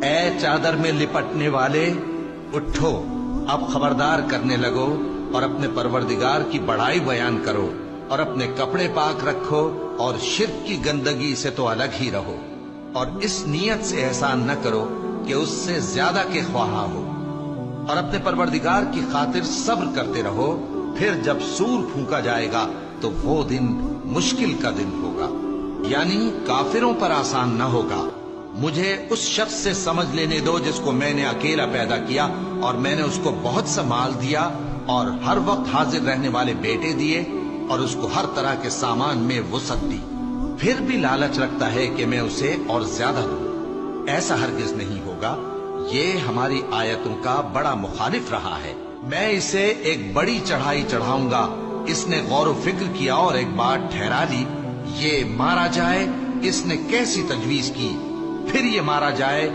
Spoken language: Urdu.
اے چادر میں لپٹنے والے، اٹھو، اب خبردار کرنے لگو اور اپنے پروردگار کی بڑائی بیان کرو، اور اپنے کپڑے پاک رکھو اور شرک کی گندگی سے تو الگ ہی رہو، اور اس نیت سے احسان نہ کرو کہ اس سے زیادہ کے خواہاں ہو، اور اپنے پروردگار کی خاطر صبر کرتے رہو، پھر جب سور پھونکا جائے گا تو وہ دن مشکل کا دن ہوگا، یعنی کافروں پر آسان نہ ہوگا۔ مجھے اس شخص سے سمجھ لینے دو جس کو میں نے اکیلا پیدا کیا، اور میں نے اس کو بہت سا مال دیا اور ہر وقت حاضر رہنے والے بیٹے دیے، اور اس کو ہر طرح کے سامان میں وسعت دی، پھر بھی لالچ رکھتا ہے کہ میں اسے اور زیادہ دوں۔ ایسا ہرگز نہیں ہوگا، یہ ہماری آیتوں کا بڑا مخالف رہا ہے۔ میں اسے ایک بڑی چڑھائی چڑھاؤں گا، اس نے غور و فکر کیا اور ایک بات ٹھہرا لی، یہ مارا جائے، اس نے کیسی تجویز کی، پھر یہ مارا جائے،